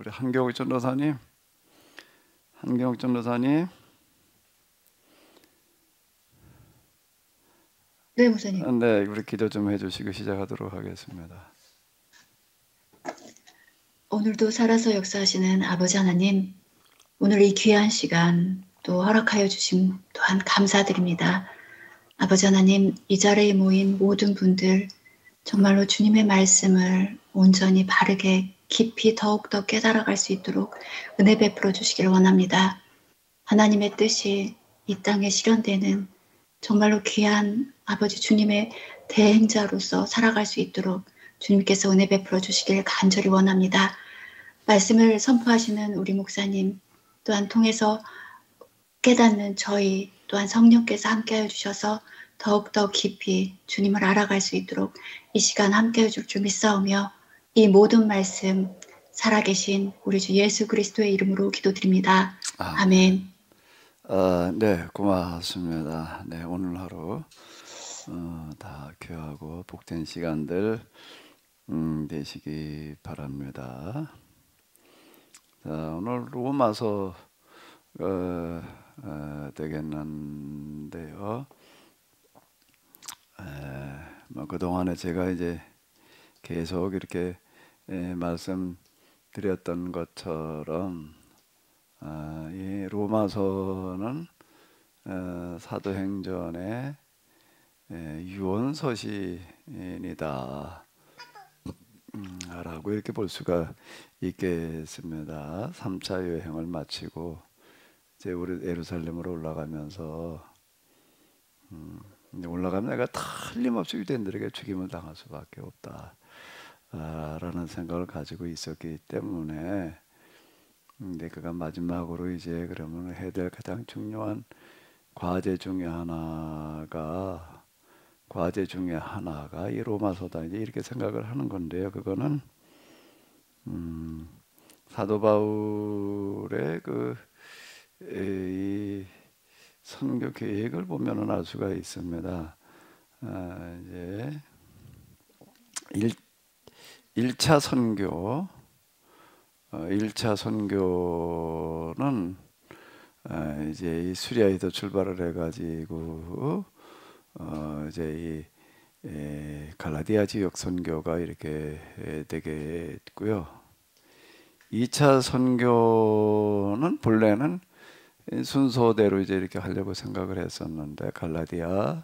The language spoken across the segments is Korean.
우리 한경욱 전도사님, 한경욱 전도사님. 네, 목사님. 네, 우리 기도 좀 해주시고 시작하도록 하겠습니다. 오늘도 살아서 역사하시는 아버지 하나님, 오늘 이 귀한 시간 또 허락하여 주심 또한 감사드립니다. 아버지 하나님, 이 자리에 모인 모든 분들 정말로 주님의 말씀을 온전히 바르게 깊이 더욱더 깨달아갈 수 있도록 은혜 베풀어 주시길 원합니다. 하나님의 뜻이 이 땅에 실현되는 정말로 귀한 아버지 주님의 대행자로서 살아갈 수 있도록 주님께서 은혜 베풀어 주시길 간절히 원합니다. 말씀을 선포하시는 우리 목사님 또한 통해서 깨닫는 저희 또한 성령께서 함께해 주셔서 더욱더 깊이 주님을 알아갈 수 있도록 이 시간 함께해 줄 줄 믿사오며 이 모든 말씀 살아계신 우리 주 예수 그리스도의 이름으로 기도드립니다. 아멘. 네, 고맙습니다. 네, 오늘 하루 다 귀하고 복된 시간들 되시기 바랍니다. 자, 오늘 로마서 되겠는데요. 그동안에 제가 이제 계속 이렇게 말씀드렸던 것처럼 이 로마서는 사도행전의 유언서신이다 라고 이렇게 볼 수가 있겠습니다. 3차 여행을 마치고 이제 우리 예루살렘으로 올라가면서 올라가면 내가 틀림없이 유대인들에게 죽임을 당할 수밖에 없다 라는 생각을 가지고 있었기 때문에 근데 그가 마지막으로 이제 그러면 해야 될 가장 중요한 과제 중에 하나가 이 로마서다 이제 이렇게 생각을 하는 건데요. 그거는 사도 바울의 이 선교 계획을 보면은 알 수가 있습니다. 이제 1차 선교 1차 선교는 이제 이 수리아에서 출발을 해가지고 이제 이 갈라디아 지역 선교가 이렇게 되겠고요. 2차 선교는 본래는 순서대로 이제 이렇게 하려고 생각을 했었는데 갈라디아,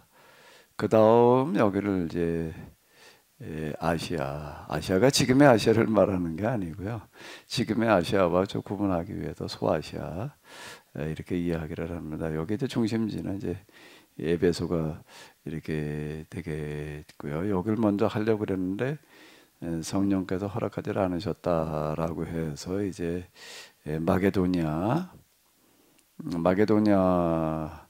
그 다음 여기를 이제 아시아가 지금의 아시아를 말하는 게 아니고요. 지금의 아시아와 저 구분하기 위해서 소아시아 이렇게 이야기를 합니다. 여기 이제 중심지는 이제 에베소가 이렇게 되겠고요. 여기를 먼저 하려고 그랬는데 성령께서 허락하지 않으셨다라고 해서 이제 마게도니아가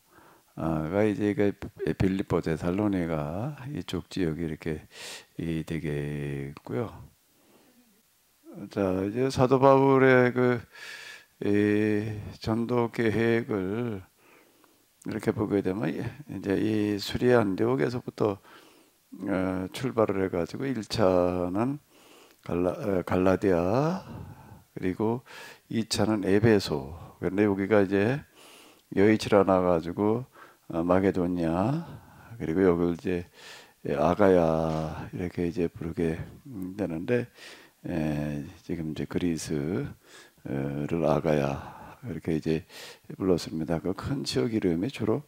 이제 빌립보 데살로니가 이쪽 지역이 이렇게 되겠고요. 자, 이제 사도 바울의 전도 계획을 이렇게 보게 되면 이제 이 수리아 안디옥에서부터 출발을 해가지고 1차는 갈라디아 그리고 2차는 에베소. 근데 여기가 이제 여의치를 나가지고 마게도니아 그리고 여기를 이제 아가야 이렇게 이제 부르게 되는데 지금 이제 그리스를 아가야 이렇게 이제 불렀습니다. 그 큰 지역 이름이 주로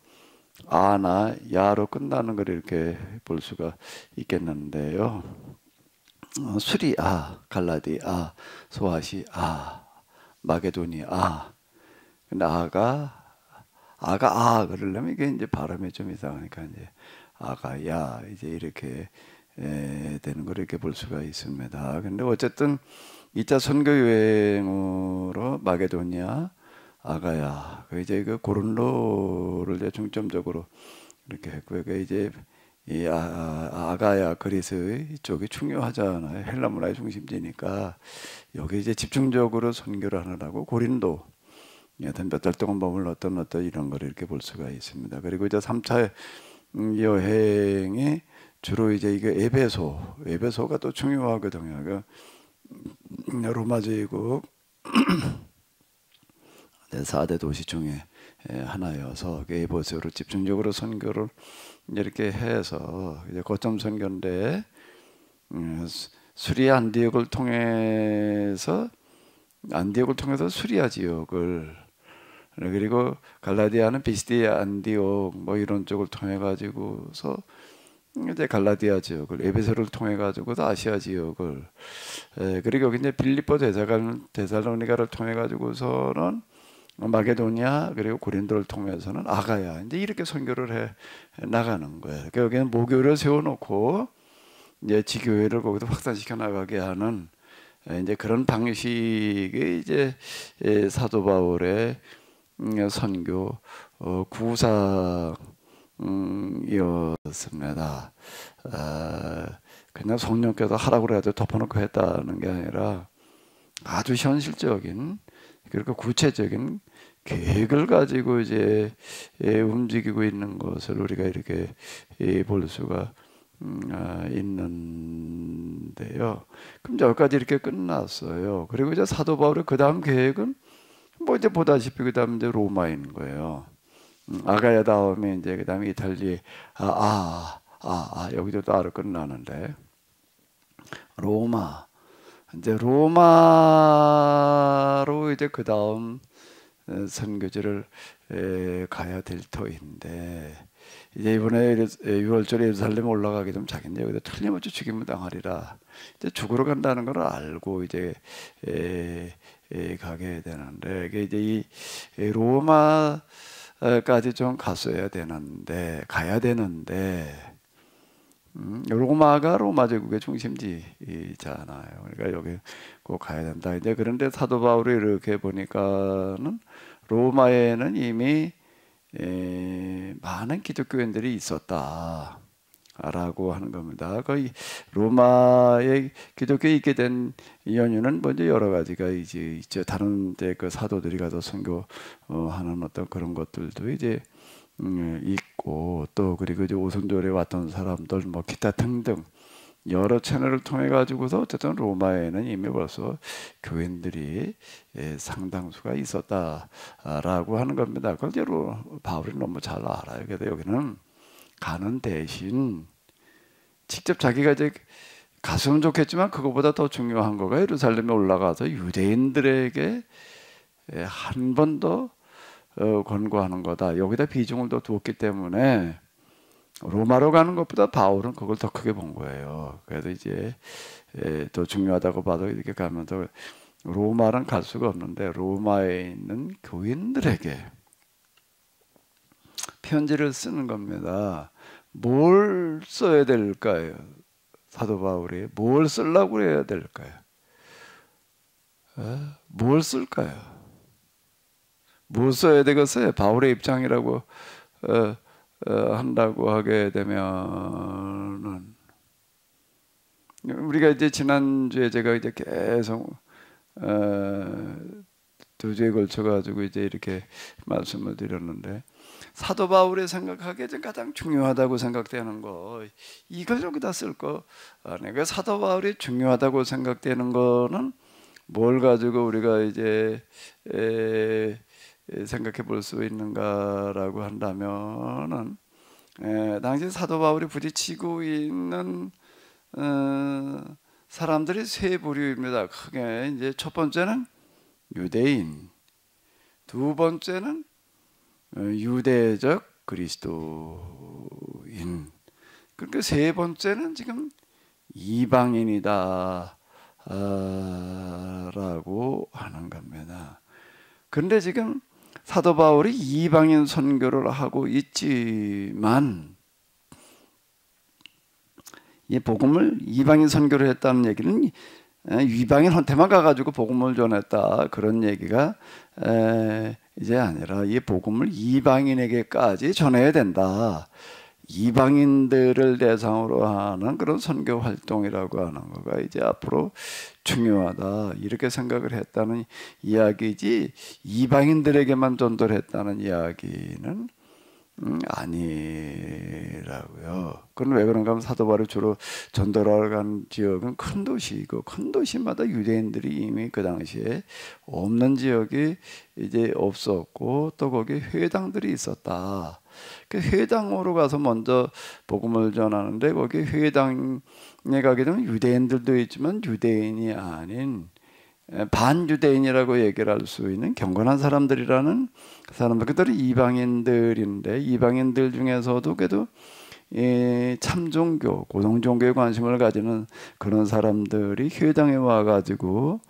아나 야로 끝나는 걸 이렇게 볼 수가 있겠는데요. 수리아, 갈라디아, 소아시아, 마게도니아. 근데 그러려면 이게 이제 발음이 좀 이상하니까 이제 아가야 이제 이렇게 되는 걸 이렇게 볼 수가 있습니다. 근데 어쨌든 2차 선교 여행으로 마게도니아, 아가야, 이제 고린도를 이제 중점적으로 이렇게 했고요. 이제 이 아가야 그리스 이쪽이 중요하잖아요. 헬라 문화의 중심지니까 여기 이제 집중적으로 선교를 하느라고 고린도 여튼 몇 달 동안 머물렀던 이런 걸 이렇게 볼 수가 있습니다. 그리고 이제 3차 여행이 주로 이제 이게 에베소가 또 중요하거든요. 로마 제국 4대 도시 중에 하나여서 에베소를 집중적으로 선교를 이렇게 해서 이제 거점 선교인데 수리아 안디옥을 통해서 수리아 지역을, 그리고 갈라디아는 비스디아 안디옥 뭐 이런 쪽을 통해 가지고서 이제 갈라디아 지역을, 에베소를 통해 가지고 아시아 지역을, 그리고 여기 이제 빌립보 데살로니가를 통해 가지고서는 마게도니아, 그리고 고린도를 통해서는 아가야, 이제 이렇게 선교를 해 나가는 거예요. 그러니까 여기는 모교를 세워놓고 이제 지교회를 거기서 확산시켜 나가게 하는 이제 그런 방식의 이제 사도 바울의 선교 구상이었습니다. 그냥 성령께서 하라고 그래도 덮어놓고 했다는 게 아니라 아주 현실적인, 그리고 구체적인 계획을 가지고 이제 움직이고 있는 것을 우리가 이렇게 볼 수가 있는데요. 그럼 여기까지 이렇게 끝났어요. 그리고 이제 사도 바울의 그 다음 계획은 뭐 이제 보다시피 그 다음 이제 로마인 거예요. 아가야 다음에 이제 그 다음에 이탈리, 여기도 따로 끝나는데 로마, 이제 로마로 이제 그 다음 선교지를 가야 될 터인데, 이제 이번에 6월절에 예루살렘 올라가게 되면 자기는 여기다 틀림없이 죽임을 당하리라, 이제 죽으러 간다는 걸 알고 이제 가게 되는데, 이게 이제 이 로마까지 좀 가야 되는데 로마가 로마 제국의 중심지잖아요. 그러니까 여기 꼭 가야 된다. 이제 그런데 사도 바울이 이렇게 보니까는 로마에는 이미 많은 기독교인들이 있었다라고 하는 겁니다. 거의 로마에 기독교에 있게 된 연유는 먼저 여러 가지가 이제 있죠. 다른 데 그 사도들이 가서 선교하는 어떤 그런 것들도 이제 있고, 또 그리고 이제 오순절에 왔던 사람들 뭐 기타 등등 여러 채널을 통해 가지고서 어쨌든 로마에는 이미 벌써 교인들이 상당수가 있었다라고 하는 겁니다. 그걸 바울이 너무 잘 알아요. 그래서 여기는 가는 대신 직접 자기가 이제 갔으면 좋겠지만 그거보다 더 중요한 거가 예루살렘에 올라가서 유대인들에게 한 번 더 권고하는 거다. 여기다 비중을 더 두었기 때문에 로마로 가는 것보다 바울은 그걸 더 크게 본 거예요. 그래서 이제 더 중요하다고 봐도 이렇게 가면서 로마는 갈 수가 없는데 로마에 있는 교인들에게 편지를 쓰는 겁니다. 뭘 써야 될까요? 사도 바울이 뭘 쓰려고 해야 될까요? 뭘 쓸까요? 뭘 써야 되겠어요? 바울의 입장이라고 한다고 하게 되면은, 우리가 이제 지난주에 제가 이제 계속 2주에 걸쳐 가지고 이제 이렇게 말씀을 드렸는데, 사도 바울이 생각하기에 가장 중요하다고 생각되는 거, 이걸 여기다 쓸 거 아니에요. 사도 바울이 중요하다고 생각되는 거는 뭘 가지고 우리가 이제 생각해 볼 수 있는가라고 한다면은, 당시 사도 바울이 부딪히고 있는 사람들이 세 부류입니다. 크게 이제 첫 번째는 유대인, 두 번째는 유대적 그리스도인, 그러니까 세 번째는 지금 이방인이다 라고 하는 겁니다. 그런데 지금 사도 바울이 이방인 선교를 하고 있지만, 이 복음을 이방인 선교를 했다는 얘기는 이방인한테만 가가지고 복음을 전했다 그런 얘기가 이제 아니라, 이 복음을 이방인에게까지 전해야 된다, 이방인들을 대상으로 하는 그런 선교 활동이라고 하는 거가 이제 앞으로 중요하다, 이렇게 생각을 했다는 이야기지, 이방인들에게만 전도를 했다는 이야기는 아니라고요. 그건 왜 그런가 하면 사도 바울이 주로 전도를 간 지역은 큰 도시이고 큰 도시마다 유대인들이 이미 그 당시에 없는 지역이 이제 없었고 또 거기 회당들이 있었다. 그 회당으로 가서 먼저 복음을 전하는데 거기 회당에 가게 되면 유대인들도 있지만 유대인이 아닌 반유대인이라고 얘기를 할 수 있는 경건한 사람들이라는 사람들, 그들은 이방인들인데 이방인들 중에서도 그래도 참종교, 고등종교에 관심을 가지는 그런 사람들이 회당에 와가지고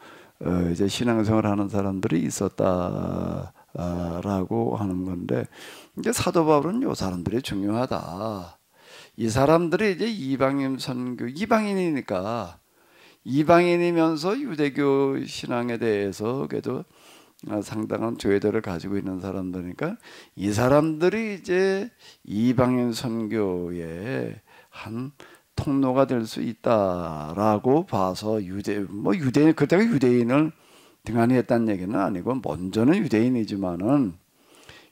이제 신앙생활을 하는 사람들이 있었다라고 하는 건데, 이제 사도 바울은 요 사람들이 중요하다. 이 사람들이 이제 이방인 선교, 이방인이니까. 이방인이면서 유대교 신앙에 대해서 그래도 상당한 조회도를 가지고 있는 사람들이니까 이 사람들이 이제 이방인 선교의 한 통로가 될 수 있다라고 봐서 유대인, 그때가 유대인을 등한히 했다는 얘기는 아니고 먼저는 유대인이지만은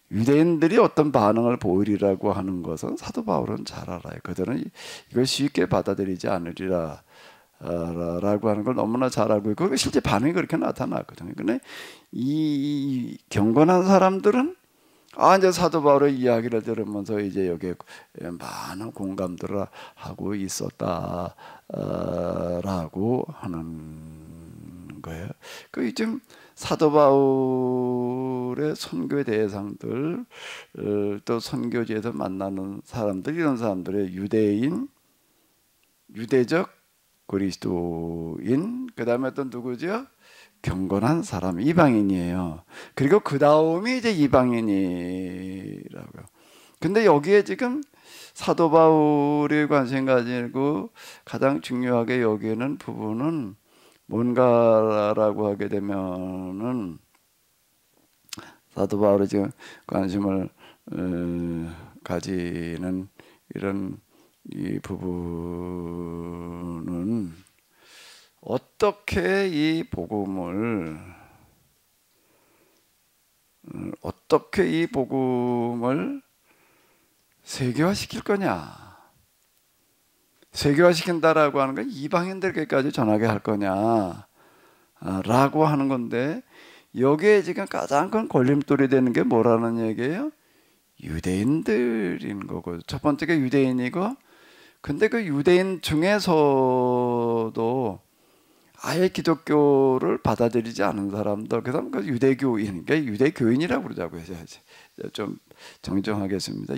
유대인들이 어떤 반응을 보이리라고 하는 것은 사도 바울은 잘 알아요. 그들은 이걸 쉽게 받아들이지 않으리라 라고 하는 걸 너무나 잘 알고 있고, 그 실제 반응이 그렇게 나타났거든요. 근데 이 경건한 사람들은 이제 사도 바울의 이야기를 들으면서 이제 여기에 많은 공감들을 하고 있었다라고 하는 거예요. 그 지금 사도 바울의 선교 대상들, 또 선교지에서 만나는 사람들, 이런 사람들의 유대적 그리스도인, 그 다음에 또 누구죠? 경건한 사람, 이방인이에요. 그리고 그 다음이 이제 이방인이라고요. 근데 여기에 지금 사도 바울이 관심 가지고 가장 중요하게 여기는 부분은 뭔가라고 하게 되면은, 사도 바울이 지금 관심을 가지는 이런 이 부분은 어떻게 이 복음을 세계화시킬 거냐. 세계화시킨다라고 하는 건 이방인들께까지 전하게 할 거냐 라고 하는 건데, 여기에 지금 가장 큰 걸림돌이 되는 게 뭐라는 얘기예요? 유대인들인 거고, 첫 번째가 유대인이고, 근데 그 유대인 중에서도 아예 기독교를 받아들이지 않은 사람들, 그 다음 그 유대교인, 그러니까 유대교인이라고 그러자고 해야지. 좀 정정하겠습니다.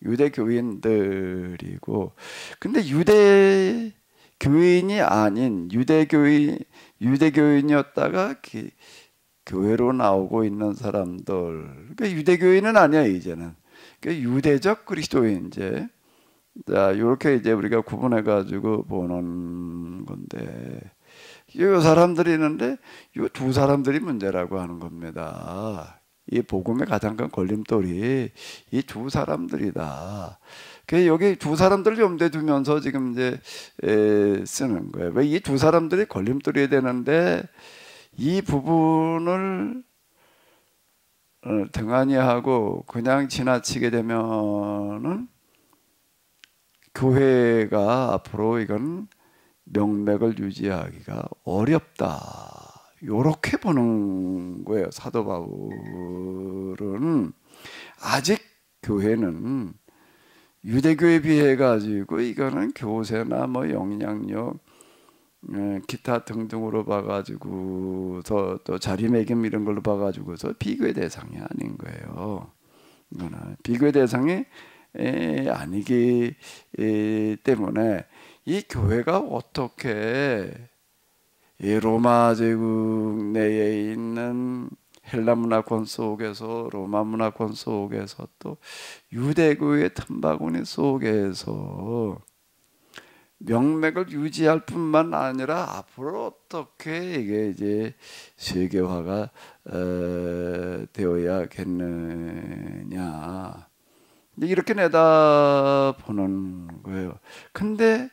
유대교인들이고, 근데 유대교인이 아닌 유대교인이었다가 교회로 나오고 있는 사람들, 그러니까 유대교인은 아니야 이제는. 그러니까 유대적 그리스도인, 이제 자 이렇게 이제 우리가 구분해 가지고 보는 건데, 이 사람들이 있는데 이 두 사람들이 문제라고 하는 겁니다. 이 복음의 가장 큰 걸림돌이 이 두 사람들이다. 그 여기 두 사람들을 염두에 두면서 지금 이제 쓰는 거예요. 왜 이 두 사람들이 걸림돌이 되는데, 이 부분을 등한히 하고 그냥 지나치게 되면은 교회가 앞으로 이건 명맥을 유지하기가 어렵다. 요렇게 보는 거예요. 사도 바울은 아직 교회는 유대교에 비해 가지고 이거는 교세나 뭐 영향력, 기타 등등으로 봐가지고서 또 자리매김 이런 걸로 봐가지고서 비교의 대상이 아닌 거예요. 이거는 비교의 대상이 아니기 때문에 이 교회가 어떻게 이 로마 제국 내에 있는 헬라 문화권 속에서, 로마 문화권 속에서, 또 유대교의 틈바구니 속에서 명맥을 유지할 뿐만 아니라 앞으로 어떻게 이게 이제 세계화가 되어야겠느냐, 이렇게 내다보는 거예요. 근데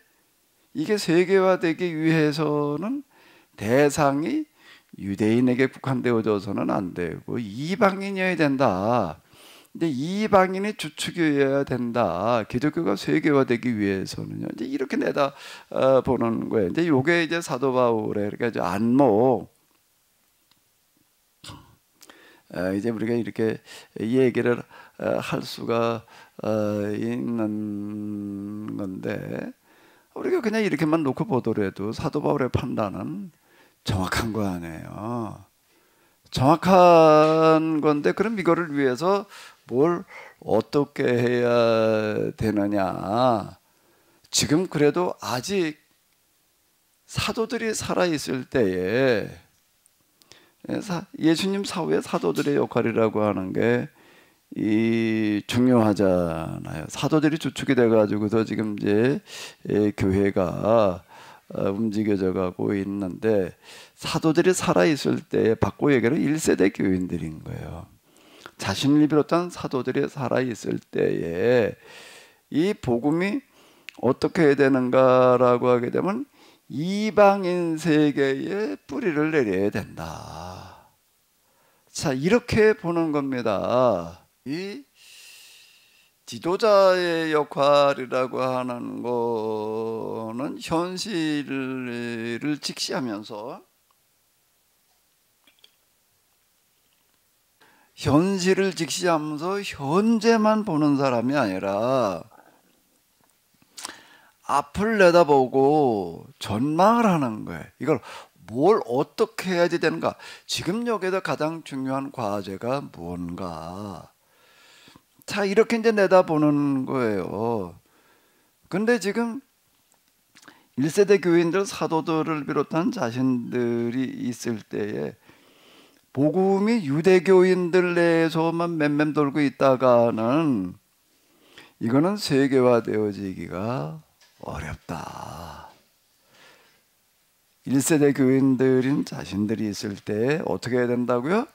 이게 세계화되기 위해서는 대상이 유대인에게 국한되어져서는 안 되고 이방인이어야 된다. 이제 이방인이 주축이어야 된다. 기독교가 세계화되기 위해서는요. 이제 이렇게 내다 보는 거예요. 이제 요게 이제 사도 바울의 그러니까 이제 안목. 이제 우리가 이렇게 이 얘기를 할 수가 있는 건데, 우리가 그냥 이렇게만 놓고 보더라도 사도 바울의 판단은 정확한 거 아니에요. 정확한 건데, 그럼 이거를 위해서 뭘 어떻게 해야 되느냐. 지금 그래도 아직 사도들이 살아있을 때에 예수님 사후에 사도들의 역할이라고 하는 게 이 중요하잖아요. 사도들이 주축이 돼가지고서 지금 이제 교회가 움직여져 가고 있는데, 사도들이 살아있을 때 바꿔 얘기하면 1세대 교인들인 거예요. 자신을 비롯한 사도들이 살아있을 때에 이 복음이 어떻게 해야 되는가라고 하게 되면 이방인 세계에 뿌리를 내려야 된다. 자, 이렇게 보는 겁니다. 이 지도자의 역할이라고 하는 거는 현실을 직시하면서 현재만 보는 사람이 아니라 앞을 내다보고 전망을 하는 거예요. 이걸 뭘 어떻게 해야지 되는가? 지금 여기에서 가장 중요한 과제가 뭔가? 자, 이렇게 이제 내다보는 거예요. 근데 지금 1세대 교인들, 사도들을 비롯한 자신들이 있을 때에 복음이 유대교인들 내에서만 맴맴 돌고 있다가는 이거는 세계화되어지기가 어렵다. 1세대 교인들인 자신들이 있을 때 어떻게 해야 된다고요?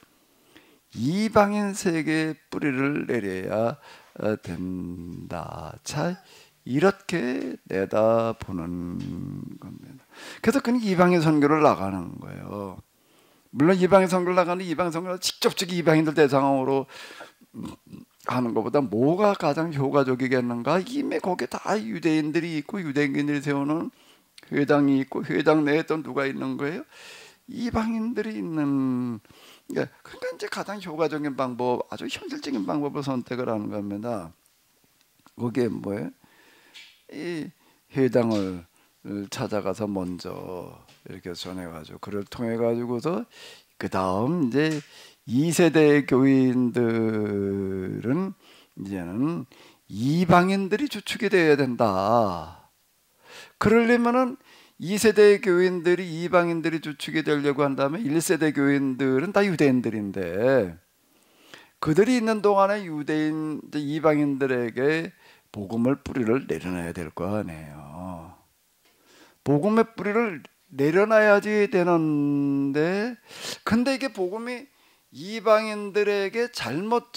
이방인 세계에 뿌리를 내려야 된다. 자, 이렇게 내다보는 겁니다. 그래서 그는 이방인 선교를 나가는 거예요. 물론 이방인 선교를 나가는 이방인 선교를 직접적인 이방인들 대상으로 하는 것보다 뭐가 가장 효과적이겠는가? 이미 거기에 다 유대인들이 있고 유대인들이 세우는 회당이 있고 회당 내에 또 누가 있는 거예요? 이방인들이 있는. 그러니까 이제 가장 효과적인 방법, 아주 현실적인 방법을 선택을 하는 겁니다. 그게 뭐예요? 이 회당을 찾아가서 먼저 이렇게 전해가지고 그를 통해 가지고서 그 다음 이제 2세대 교인들은 이제는 이방인들이 주축이 되어야 된다. 그러려면은 2세대 교인들이 이방인들이 주축이 되려고 한다면 1세대 교인들은 다 유대인들인데, 그들이 있는 동안에 유대인 이방인들에게 복음을 뿌리를 내려놔야 될 거 아니에요. 복음의 뿌리를 내려놔야지 되는데, 근데 이게 복음이 이방인들에게 잘못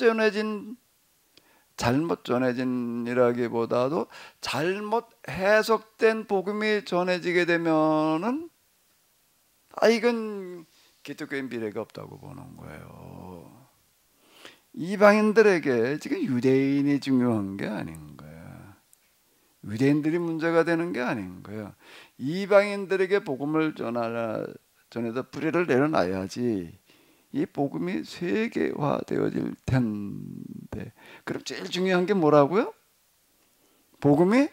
전해진이라기보다도 잘못 해석된 복음이 전해지게 되면은 이건 기독교인 미래가 없다고 보는 거예요. 이방인들에게 지금 유대인이 중요한 게 아닌 거예요. 유대인들이 문제가 되는 게 아닌 거예요. 이방인들에게 복음을 전해서 뿌리를 내려놔야지 이 복음이 세계화되어질 텐데, 그럼 제일 중요한 게 뭐라고요? 복음이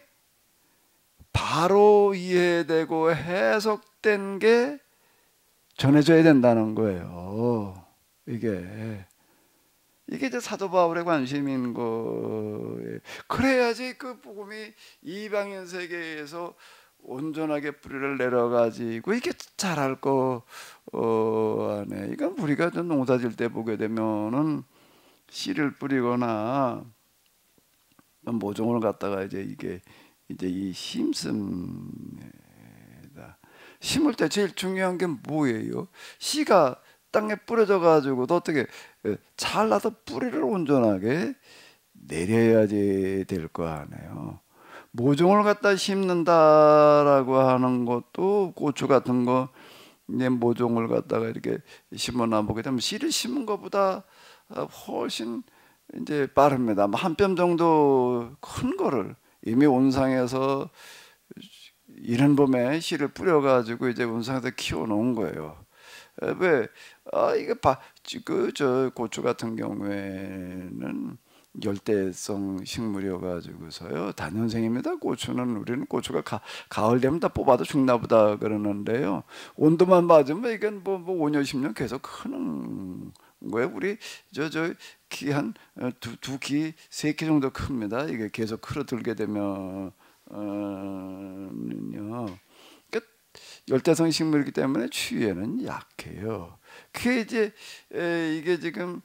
바로 이해되고 해석된 게 전해져야 된다는 거예요. 이게 이제 사도 바울의 관심인 거예요. 그래야지 그 복음이 이방인 세계에서 온전하게 뿌리를 내려가지고 이게 잘할 거 안에. 이건 우리가 농사 질 때 보게 되면은 씨를 뿌리거나 모종을 갖다가 이게 이 심을 때 제일 중요한 게 뭐예요? 씨가 땅에 뿌려져 가지고 어떻게 잘라서 뿌리를 온전하게 내려야지 될 거 아니에요. 모종을 갖다 심는다라고 하는 것도 고추 같은 거 이제 모종을 갖다가 이렇게 심어놔 보게 되면 씨를 심은 것보다 훨씬 이제 빠릅니다. 한 뼘 정도 큰 거를 이미 온상에서 이른 봄에 씨를 뿌려가지고 이제 온상에서 키워놓은 거예요. 왜? 이게 저 고추 같은 경우에는 열대성 식물이어가지고서요. 단연생입니다. 고추는 우리는 고추가 가을 되면 다 뽑아도 죽나 보다 그러는데요. 온도만 맞으면 이건 뭐 5년 10년 계속 크는 거예요. 우리 저 키 한 두 키, 세 키 정도 큽니다. 이게 계속 크러들게 되면요. 열대성 식물이기 때문에 추위에는 약해요. 그게 이제 이게 지금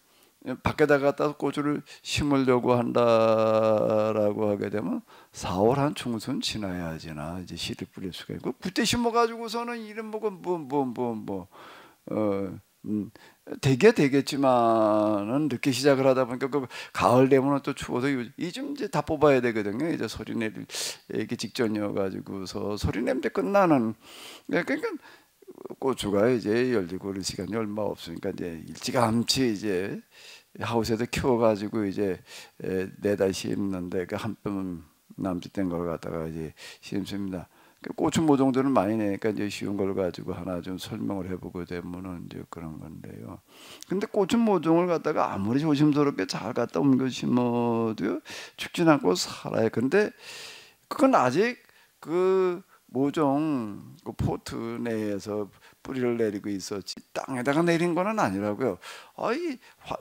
밖에다 갖다 고추를 심으려고 한다라고 하게 되면 4월 한 중순 지나야지나 이제 씨를 뿌릴 수가 있고, 그때 심어가지고서는 이런 되겠지만은 늦게 시작을 하다 보니까 그 가을 되면 또 추워서 이좀 이제 다 뽑아야 되거든요. 이제 소리 내릴 이게 직전이어가지고서 소리 냄새 끝나는, 그러니까 고추가 이제 열리고 그럴 시간이 얼마 없으니까 이제 일찌감치 이제 하우스에서 키워가지고 이제 내다 심는데 그 한 뼘 남짓 된 걸 갖다가 이제 심습니다. 고추 모종들은 많이 내니까 이제 쉬운 걸 가지고 하나 좀 설명을 해보고 되면은 이제 그런 건데요. 근데 고추 모종을 갖다가 아무리 조심스럽게 잘 갖다 옮겨 심어도요, 죽진 않고 살아요. 근데 그건 아직 그 모종 그 포트 내에서 뿌리를 내리고 있었지 땅에다가 내린 거는 아니라고요.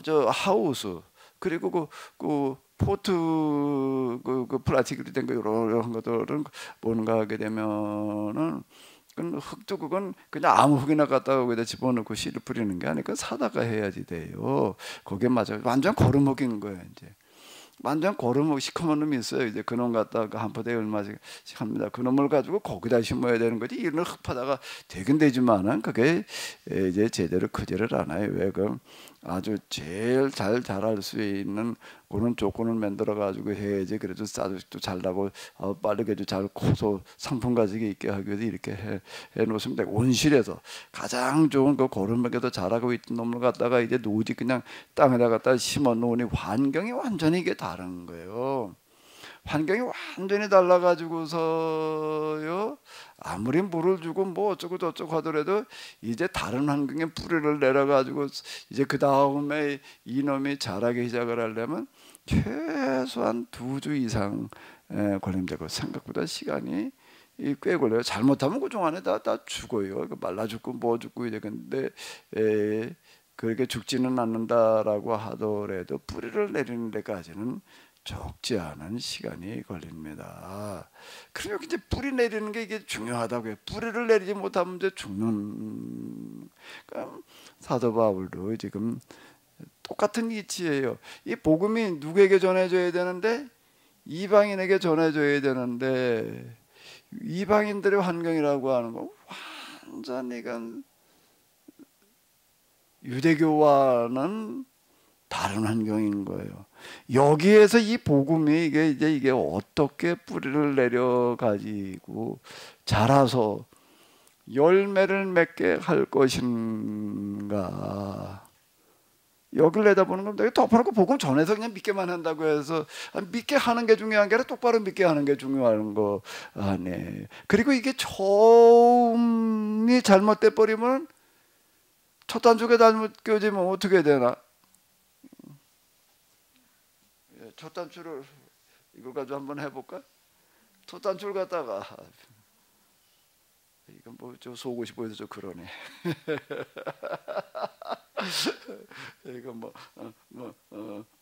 저 하우스 그리고 그 포트 그 플라스틱으로 된 거 이런 것들은 뭔가 하게 되면은 흙도 그건 그냥 아무 흙이나 갖다가 거기다 집어넣고 씨를 뿌리는 게 아니고 사다가 해야지 돼요. 거기에 맞아 완전 거름먹인 거예요. 이제 완전 고르면 시커먼 놈이 있어요. 이제 그놈 갖다가 한 포대에 얼마씩 합니다. 그놈을 가지고 거기다 심어야 되는 거지. 이런 흙파다가 되긴 되지만은 그게 이제 제대로 크지를 않아요. 왜? 그 아주 제일 잘 자랄 수 있는 그런 조건을 만들어 가지고 해야지. 그래도 싸도 잘 나고 빠르게도 잘 커서 상품 가지고 있게 하기 위해서 이렇게 해 놓습니다. 온실에서 가장 좋은 그 고름하게도 자라고 있던 놈을 갖다가 이제 노지 그냥 땅에다 갖다 심어 놓으니 환경이 완전히 이게 다른 거예요. 환경이 완전히 달라가지고서요, 아무리 물을 주고 뭐 어쩌고 저쩌고 하더라도 이제 다른 환경에 뿌리를 내려가지고 이제 그 다음에 이놈이 자라기 시작을 하려면 최소한 2주 이상 걸림되고, 생각보다 시간이 꽤 걸려요. 잘못하면 그중 안에 다 죽어요. 말라 죽고 뭐 죽고 이제. 근데 그렇게 죽지는 않는다라고 하더라도 뿌리를 내리는 데까지는 적지 않은 시간이 걸립니다. 그리고 이제 뿌리 내리는 게 이게 중요하다고요. 뿌리를 내리지 못하면 이제 죽는. 그러니까 사도 바울도 지금 똑같은 이치예요. 이 복음이 누구에게 전해져야 되는데, 이방인에게 전해져야 되는데, 이방인들의 환경이라고 하는 거 완전히 유대교와는 다른 환경인 거예요. 여기에서 이 복음이 이게 어떻게 뿌리를 내려 가지고 자라서 열매를 맺게 할 것인가, 여기를 내다보는 겁니다. 덮어놓고 복음 전해서 그냥 믿게만 한다고 해서 믿게 하는 게 중요한 게 아니라 똑바로 믿게 하는 게 중요한 거 아니에요. 그리고 이게 처음이 잘못돼 버리면, 첫 단추가 잘못 껴지면 어떻게 되나? 첫 단추를 이걸 가지고 한번 해볼까? 첫 단추를 갖다가 이건 뭐 저 속고 싶어서 좀 그러네. 이거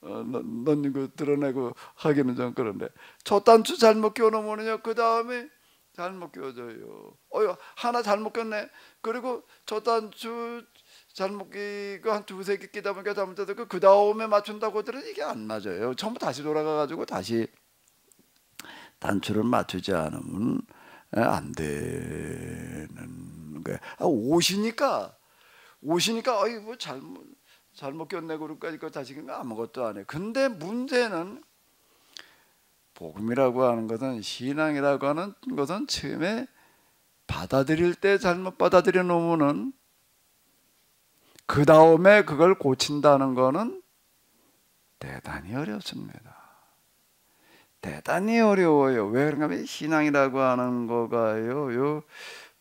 넌 이거 드러내고 하기는 좀 그런데, 첫 단추 잘못 끼워놓으면요 그 다음에 잘못 끼워져요. 하나 잘못 꼈네. 그리고 첫 단추 잘못 끼고 한 2-3개 끼다 보니까 잘못해서 그 다음에 맞춘다고 하더라도 이게 안 맞아요. 처음 다시 돌아가가지고 다시 단추를 맞추지 않으면 안 되는 거예요. 옷이니까 뭐 잘못 꼈네 그럴까 이거 다시 아무것도 안 해. 근데 문제는 복음이라고 하는 것은, 신앙이라고 하는 것은 처음에 받아들일 때 잘못 받아들여 놓으면은 그 다음에 그걸 고친다는 거는 대단히 어렵습니다. 대단히 어려워요. 왜 그런가 하면 신앙이라고 하는 거가요, 요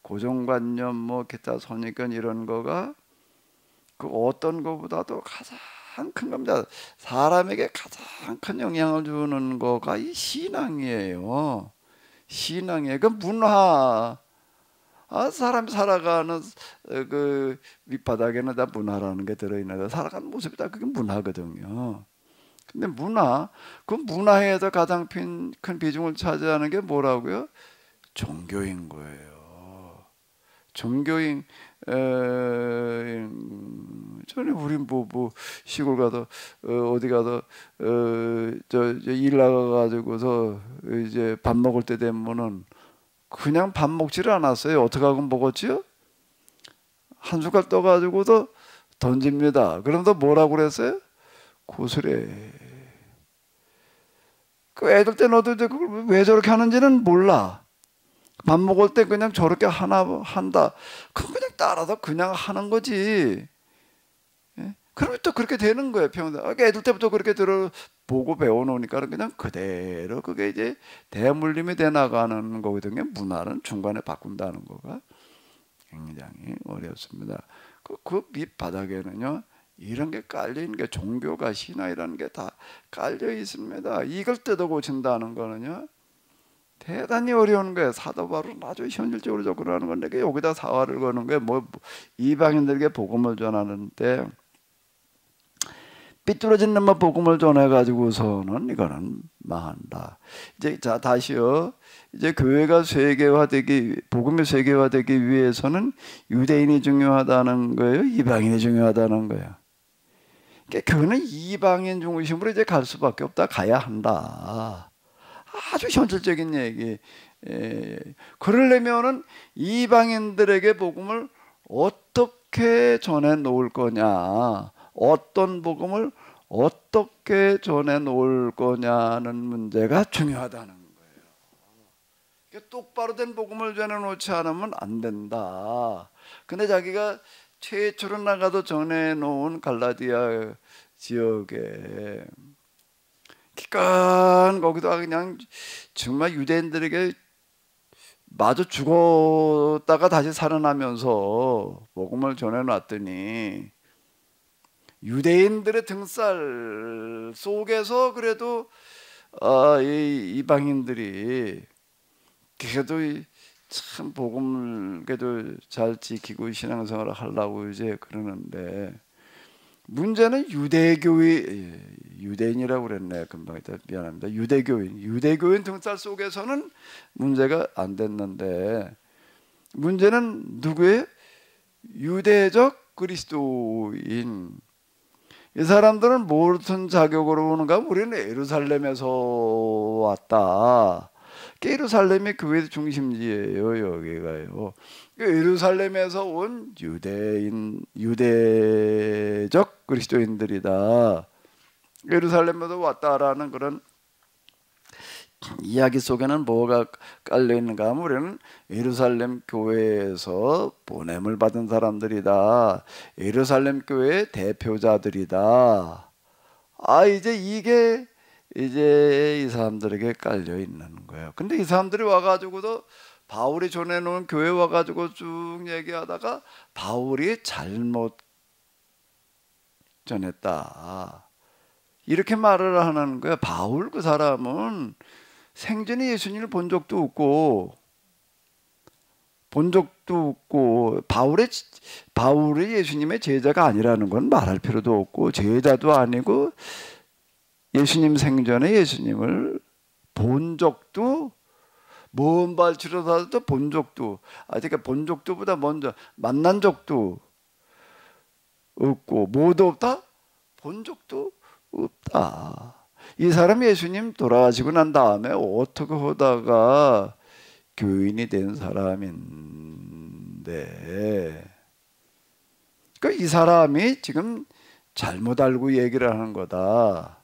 고정관념 뭐 기타 선입견 이런 거가 그 어떤 거보다도 가장 큰 겁니다. 사람에게 가장 큰 영향을 주는 거가 이 신앙이에요. 신앙이에요. 그 문화. 사람이 살아가는 그 밑바닥에는 다 문화라는 게 들어있는데 살아가는 모습이 다 그게 문화거든요. 근데 그 문화에서 가장 큰 비중을 차지하는 게 뭐라고요? 종교인 거예요. 종교인. 전에 우리 뭐 시골 가서 어디 가서 저 일 나가 가지고서 이제 밥 먹을 때 되면은 그냥 밥 먹지를 않았어요. 어떻게 하고 먹었지요? 한 숟갈 떠 가지고서 던집니다. 그러면서 뭐라고 그랬어요? 고스래. 그 애들 때 너도 이제 그걸 왜 저렇게 하는지는 몰라. 밥 먹을 때 그냥 저렇게 한다. 그럼 그냥 따라서 그냥 하는 거지. 예? 그러면 또 그렇게 되는 거예요, 평생. 애들 때부터 그렇게 보고 배워놓으니까 그냥 그대로 그게 이제 대물림이 돼 나가는 거거든요. 문화는 중간에 바꾼다는 거가 굉장히 어렵습니다. 그 밑바닥에는요, 이런 게 깔려 있는 게 종교가 신화이라는 게 다 깔려 있습니다. 이걸 뜯어 고친다는 거는요, 대단히 어려운 거예요. 사도 바울은 아주 현실적으로 접근하는 건데 여기다 사활을 거는 거예요. 뭐 이방인들에게 복음을 전하는데 삐뚤어진 놈만 복음을 전해가지고서는 이거는 망한다. 이제 자 다시요. 이제 교회가 복음이 세계화되기 위해서는 유대인이 중요하다는 거예요. 이방인이 중요하다는 거예요. 그러니까 교회는 이방인 중심으로 이제 갈 수밖에 없다. 가야 한다. 아주 현실적인 얘기. 그러려면은 이방인들에게 복음을 어떻게 전해 놓을 거냐, 어떤 복음을 어떻게 전해 놓을 거냐는 문제가 중요하다는 거예요. 똑바로 된 복음을 전해 놓지 않으면 안 된다. 근데 자기가 최초로 나가도 전해 놓은 갈라디아 지역에 기껏 거기다가 그냥 정말 유대인들에게 마저 죽었다가 다시 살아나면서 복음을 전해놨더니 유대인들의 등살 속에서 그래도 이 이방인들이 그래도 참 복음을 그래도 잘 지키고 신앙생활을 하려고 이제 그러는데 문제는 유대인이라고 그랬네. 금방 미안합니다. 유대교인 등살 속에서는 문제가 안 됐는데 문제는 누구예요? 유대적 그리스도인. 이 사람들은 무슨 자격으로 오는가? 우리는 예루살렘에서 왔다. 예루살렘이 교회의 중심지예요. 여기가요. 예루살렘에서 온 유대적 그리스도인들이다. 예루살렘에서 왔다라는 그런 이야기 속에는 뭐가 깔려 있는가 하면 우리는 예루살렘 교회에서 보냄을 받은 사람들이다. 예루살렘 교회의 대표자들이다. 이제 이게 이제 이 사람들에게 깔려 있는 거예요. 근데 이 사람들이 와가지고도 바울이 전해놓은 교회 와가지고 쭉 얘기하다가 바울이 잘못 전했다. 이렇게 말을 하는 거야. 바울 그 사람은 생전에 예수님을 본 적도 없고 바울이 예수님의 제자가 아니라는 건 말할 필요도 없고 제자도 아니고 예수님 생전에 예수님을 본 적도 먼 발치로라도 본 적도 그러니까 본 적도보다 먼저 만난 적도 없고 뭐도 없다? 본 적도 없다. 이 사람이 예수님 돌아가시고 난 다음에 어떻게 하다가 교인이 된 사람인데 그러니까 이 사람이 지금 잘못 알고 얘기를 하는 거다.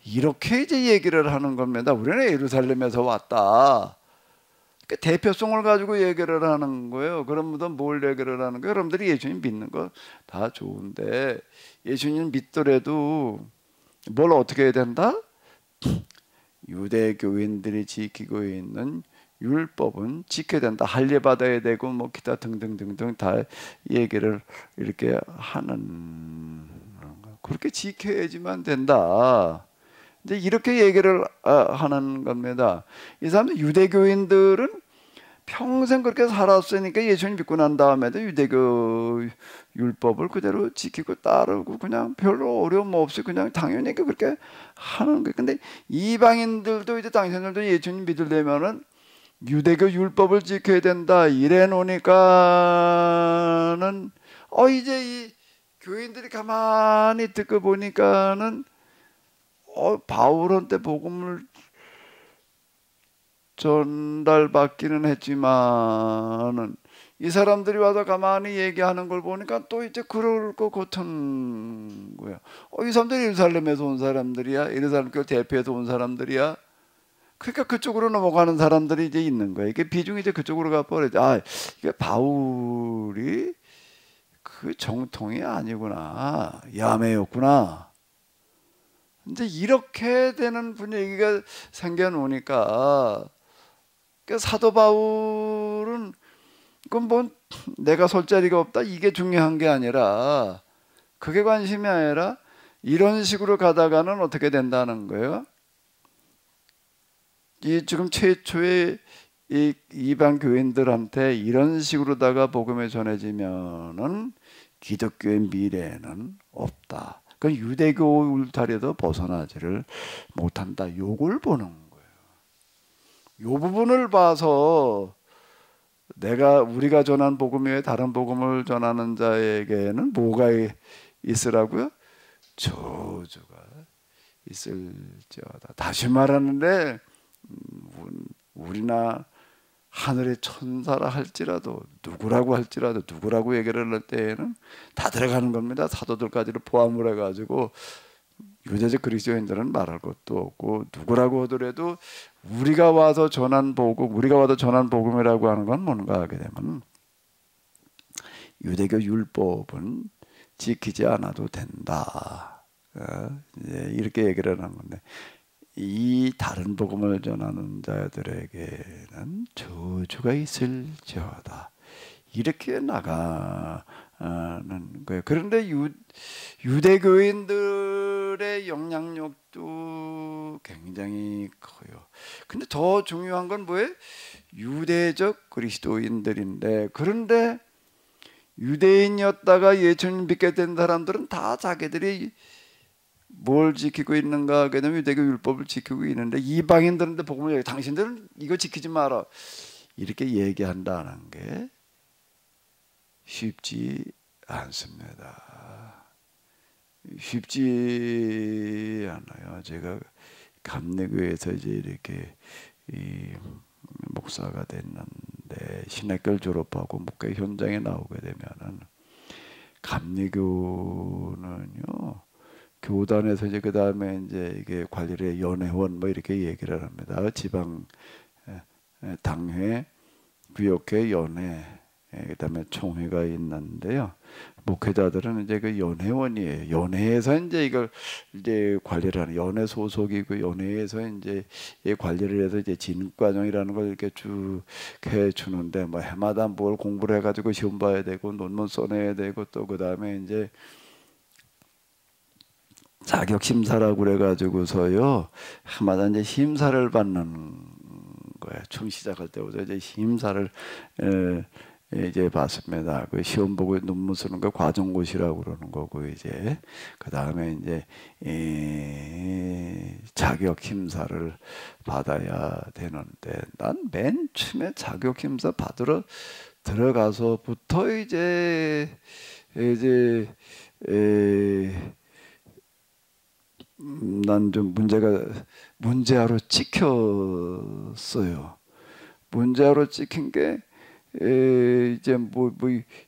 이렇게 이제 얘기를 하는 겁니다. 우리는 예루살렘에서 왔다. 그 대표성을 가지고 얘기를 하는 거예요. 그러면서 뭘 얘기를 하는 거예요? 여러분들이 예수님 믿는 거 다 좋은데 예수님 믿더라도 뭘 어떻게 해야 된다? 유대 교인들이 지키고 있는 율법은 지켜야 된다. 할례 받아야 되고 뭐 기타 등등등등 다 얘기를 이렇게 하는 거. 그렇게 지켜야지만 된다. 이제 이렇게 얘기를 하는 겁니다. 이 사람들 유대교인들은 평생 그렇게 살았으니까 예수님 믿고 난 다음에도 유대교 율법을 그대로 지키고 따르고 그냥 별로 어려움 없이 그냥 당연히 그렇게 하는 거예요. 근데 이방인들도 이제 당신들도 예수님 믿으려면은 유대교 율법을 지켜야 된다 이래 놓으니까는 이제 이 교인들이 가만히 듣고 보니까는 바울한테 복음을 전달받기는 했지만은 이 사람들이 와서 가만히 얘기하는 걸 보니까 또 이제 그럴 것 같은 거야. 이 사람들이 예루살렘에서 온 사람들이야. 예루살렘 교회 대표해서 온 사람들이야. 그러니까 그쪽으로 넘어가는 사람들이 이제 있는 거야. 이게 비중이 이제 그쪽으로 가버리지. 이게 바울이 그 정통이 아니구나. 야매였구나. 이제 이렇게 되는 분위기가 생겨놓으니까 사도 바울은 그건 뭐 내가 설 자리가 없다 이게 중요한 게 아니라 그게 관심이 아니라 이런 식으로 가다가는 어떻게 된다는 거예요. 이 지금 최초의 이 이방 교인들한테 이런 식으로다가 복음이 전해지면은 기독교의 미래는 없다. 그 유대교 울타리에도 벗어나지를 못한다. 요걸 보는 거예요. 요 부분을 봐서 우리가 전한 복음 외에 다른 복음을 전하는 자에게는 뭐가 있으라고요? 저주가 있을지어다. 다시 말하는데 우리나 하늘의 천사라 할지라도 누구라고 얘기를 할 때에는 다 들어가는 겁니다. 사도들까지를 포함을 해가지고 유대적 그리스도인들은 말할 것도 없고 누구라고 하더라도 우리가 와서 전한 복음이라고 하는 건 뭔가 하게 되면 유대교 율법은 지키지 않아도 된다. 이렇게 얘기를 하는 건데 이 다른 복음을 전하는 자들에게는 저주가 있을지어다. 이렇게 나가는 거예요. 그런데 유대교인들의 영향력도 굉장히 커요. 근데 더 중요한 건 뭐예요? 유대적 그리스도인들인데 그런데 유대인이었다가 예수님 믿게 된 사람들은 다 자기들이 뭘 지키고 있는가 하게 되면 유대교 율법을 지키고 있는데 이방인들한테 복음을 얘기해. 당신들은 이거 지키지 마라 이렇게 얘기한다는 게 쉽지 않습니다. 쉽지 않아요. 제가 감리교에서 이제 이렇게 목사가 됐는데 신학교를 졸업하고 목회 현장에 나오게 되면은 감리교는요 교단에서 이제 그 다음에 이제 이게 관리를 연회원 뭐 이렇게 얘기를 합니다. 지방 당회, 구역회, 연회, 그다음에 총회가 있는데요. 목회자들은 이제 그 연회원이에요. 연회에서 이제 이걸 이제 관리를 하는 연회 소속이고 연회에서 이제 이 관리를 해서 이제 진과정이라는 걸 이렇게 쭉 해주는데 뭐 해마다 뭘 공부를 해가지고 시험 봐야 되고 논문 써내야 되고 또 그 다음에 이제 자격 심사라고 그래가지고서요 해마다 이제 심사를 받는 거예요. 처음 시작할 때부터 이제 심사를 이제 받습니다. 그 시험 보고 논문 쓰는 거 과정고시라고 그러는 거고 이제 그 다음에 이제 자격 심사를 받아야 되는데 난 맨 처음에 자격 심사 받으러 들어가서부터 이제 난 좀 문제아로 찍혔어요. 문제아로 찍힌 게 이제 뭐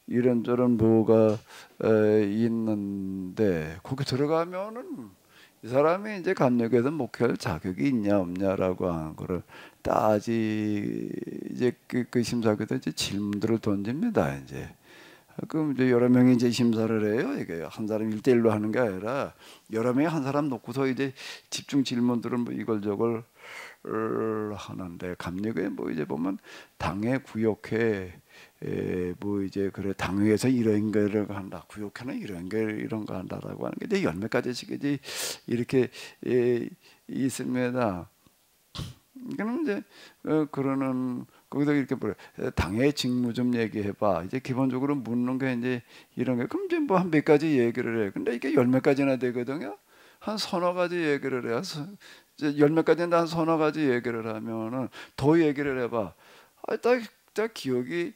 이런저런 뭐가 있는데 거기 들어가면은 이 사람이 이제 감리교에서 목회할 자격이 있냐 없냐라고 하는 거를 이제 그 심사위원회 이제 질문들을 던집니다. 이제 그럼 이제 여러 명이 이제 심사를 해요. 이게 한 사람 1대1로 하는 게 아니라 여러 명이 한 사람 놓고서 이제 집중 질문들을 뭐 이걸 저걸 하는데, 감리교에 뭐 이제 보면 당회 구역회 뭐 이제 그래 당회에서 이런 거를 한다, 구역회는 이런 거 한다라고 하는 게 이제 열 몇 가지씩 이제 이렇게 있습니다. 그럼 이제 그러는 거기서 이렇게 뭐래, 당의 직무 좀 얘기해봐. 이제 기본적으로 묻는 게 이제 이런 게, 그럼 이제 뭐 한 몇 가지 얘기를 해. 근데 이게 열 몇 가지나 되거든요. 한 서너 가지 얘기를 해. 이제 열 몇 가지인데 한 서너 가지 얘기를 하면은 더 얘기를 해봐. 딱 기억이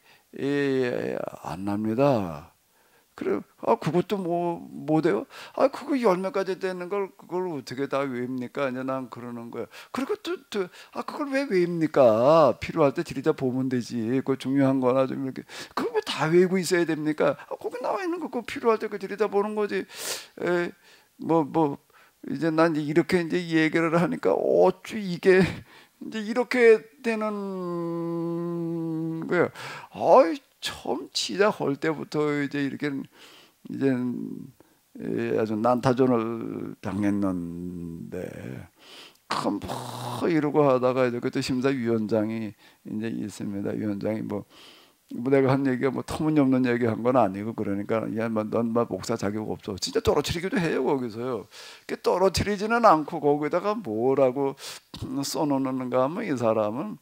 안 납니다. 그래, 그것도 뭐 돼요? 그거 열 몇 가지 되는 걸 그걸 어떻게 다 외웁니까? 이제 난 그러는 거야. 그리고 그걸 왜 외웁니까? 필요할 때 들이다 보면 되지. 그 중요한 거나 좀 이렇게 그걸 왜 다 외우고 있어야 됩니까? 거기 나와 있는 거 그거 필요할 때 그 들이다 보는 거지. 이제 난 이렇게 이제 얘기를 하니까 어쭈 이게 이제 이렇게 되는 거야. 처음 시작할 때부터 이제 이렇게 이제 아주 난타전을 당했는데, 뭐 이러고 하다가 이제 그때 심사위원장이 이제 있습니다. 위원장이 뭐 내가 한 얘기가 뭐 터무니없는 얘기 한 건 아니고, 그러니까 넌 목사 자격 없어. 진짜 떨어뜨리기도 해요 거기서요. 떨어뜨리지는 않고 거기다가 뭐라고 써놓는가 하면, 이 사람은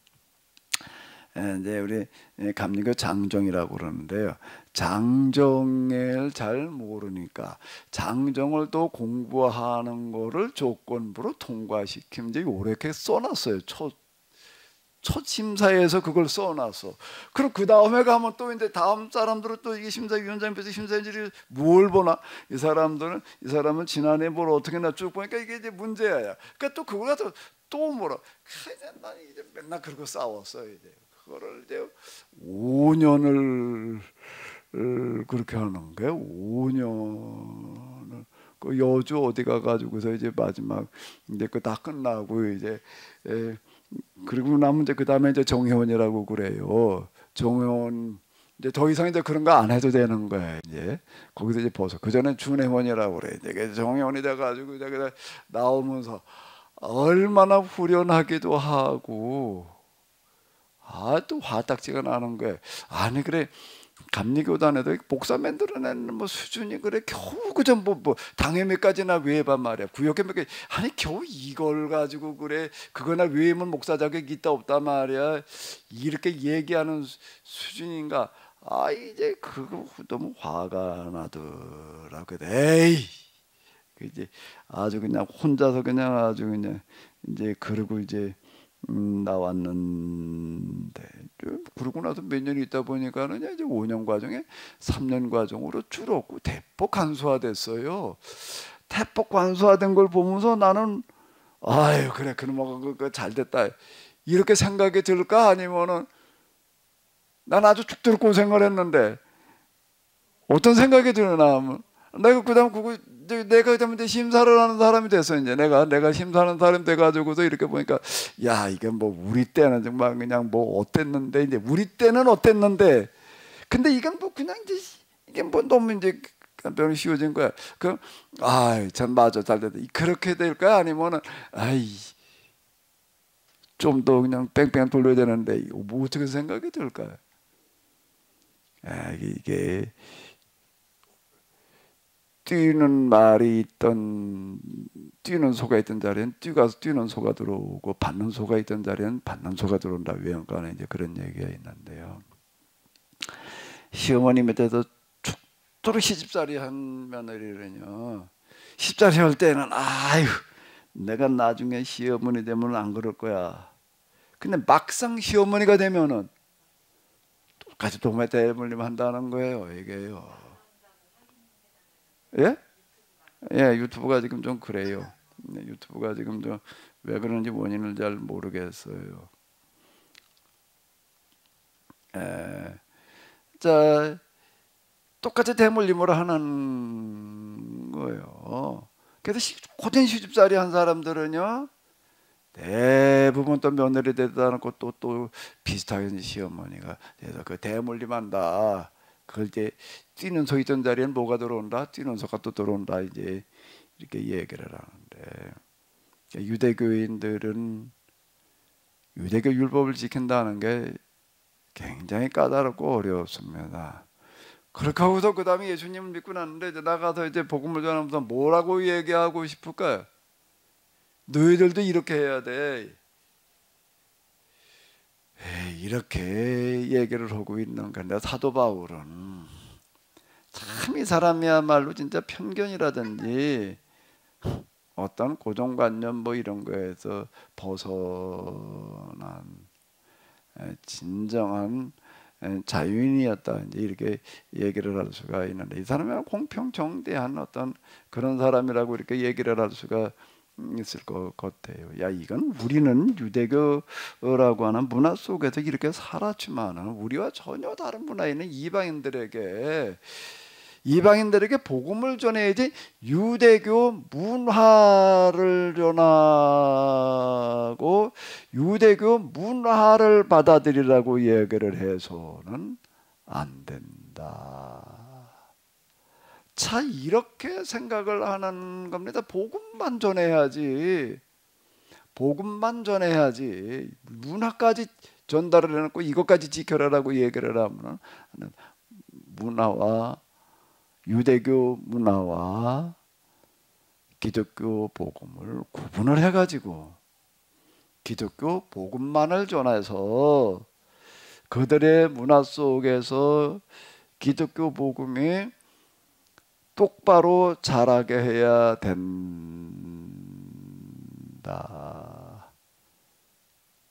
이제 우리 감리교 장정이라고 그러는데요. 장정을 잘 모르니까 장정을 또 공부하는 거를 조건부로 통과시키면, 이제 요렇게 써놨어요. 첫 심사에서 그걸 써놨어. 그럼 그 다음에 가면 또 이제 다음 사람들은 또 이게 심사위원장께서 심사위원들이 뭘 보나? 이 사람은 지난해 뭘 어떻게나 쭉 보니까 이게 이제 문제야. 그러니까 또 그걸 가서 또 뭐라? 난 이제 맨날 그러고 싸웠어 이제. 그거를 이제 5년을 그렇게 하는 거예요. 5년을. 그 여주 어디 가가지고서 이제 마지막 이제 그 다 끝나고 이제 그리고 나면 이제 그 다음에 이제 정회원이라고 그래요. 정회원 이제 더 이상 이제 그런 거 안 해도 되는 거예요. 이제 거기서 이제 벗어. 그 전에 준회원이라고 그래. 이제 정회원이 돼가지고 이제 나오면서 얼마나 후련하기도 하고, 또 화딱지가 나는 거예요. 아니 그래, 감리교단에도 목사 만들어내는 뭐 수준이 그래 겨우 그저 뭐 당회 몇 가지나 외워봐 말이야. 구역에 몇 가지, 아니 겨우 이걸 가지고 그래 그거나 외우면 목사 자격이 있다 없다 말이야. 이렇게 얘기하는 수준인가? 이제 그거 너무 화가 나더라고. 에이, 이제 아주 그냥 혼자서 그냥 아주 그냥 이제 그러고 이제 나왔는데, 그러고 나서 몇 년이 있다 보니까는 이제 5년 과정에 3년 과정으로 줄었고 대폭 간소화됐어요. 대폭 간소화된 걸 보면서 나는 그래 그놈아 그거 잘 됐다 이렇게 생각이 들까? 아니면은 난 아주 죽도록 고생을 했는데 어떤 생각이 드나 하면, 내가 그다음 내가 그다음에 심사를 하는 사람이 됐어. 이제 내가 심사하는 사람이 돼가지고서 이렇게 보니까, 야 이게 뭐 우리 때는 정말 그냥 뭐 어땠는데, 이제 우리 때는 어땠는데, 근데 이건 뭐 그냥 이제 이게 뭐 너무 이제 간편히 쉬워진 거야. 참 맞아 잘 됐다. 그렇게 될까? 아니면은 좀 더 그냥 뺑뺑 돌려야 되는데 이거 뭐 어떻게 생각이 들까요? 이게 뛰는 말이 있던, 뛰는 소가 있던 자리엔 뛰는 소가 들어오고, 받는 소가 있던 자리엔 받는 소가 들어온다. 외연간에 이제 그런 얘기가 있는데요. 시어머니 밑에서 죽도록 시집살이 한 며느리는요, 시집살이 할 때는 내가 나중에 시어머니 되면 안 그럴 거야. 근데 막상 시어머니가 되면은 똑같이 도매 대물림 한다는 거예요. 이게요. 예? 유튜브가 지금 좀 그래요. 유튜브가 지금 좀 왜 그런지 원인을 잘 모르겠어요. 자, 똑같이 대물림으로 하는 거예요. 그래서 고된 시집살이 한 사람들은요, 대부분 또 며느리 되지도 않고 또 비슷하게 시어머니가 돼서 그 대물림한다. 그걸 이제 뛰는 소 있던 자리엔 뭐가 들어온다? 뛰는 소가 또 들어온다. 이제 이렇게 얘기를 하는데, 유대교인들은 유대교 율법을 지킨다는 게 굉장히 까다롭고 어렵습니다. 그렇게 하고서 그 다음에 예수님을 믿고 났는데 이제 나가서 이제 복음을 전하면서 뭐라고 얘기하고 싶을까요? 너희들도 이렇게 해야 돼. 이렇게 얘기를 하고 있는 건데, 사도 바울은 참 이 사람이야말로 진짜 편견이라든지 어떤 고정관념 뭐 이런 거에서 벗어난 진정한 자유인이었다, 이제 이렇게 얘기를 할 수가 있는데, 이 사람이 공평정대한 어떤 그런 사람이라고 이렇게 얘기를 할 수가 있을 것 같아요. 야, 이건 우리는 유대교라고 하는 문화 속에서 이렇게 살았지만은 우리와 전혀 다른 문화에 있는 이방인들에게 복음을 전해야지, 유대교 문화를 전하고 유대교 문화를 받아들이라고 얘기를 해서는 안 된다. 자, 이렇게 생각을 하는 겁니다. 복음만 전해야지. 복음만 전해야지. 문화까지 전달을 해놓고 이것까지 지켜라라고 얘기를 하면 문화와 유대교 문화와 기독교 복음을 구분을 해가지고 기독교 복음만을 전해서 그들의 문화 속에서 기독교 복음이 똑바로 자라게 해야 된다.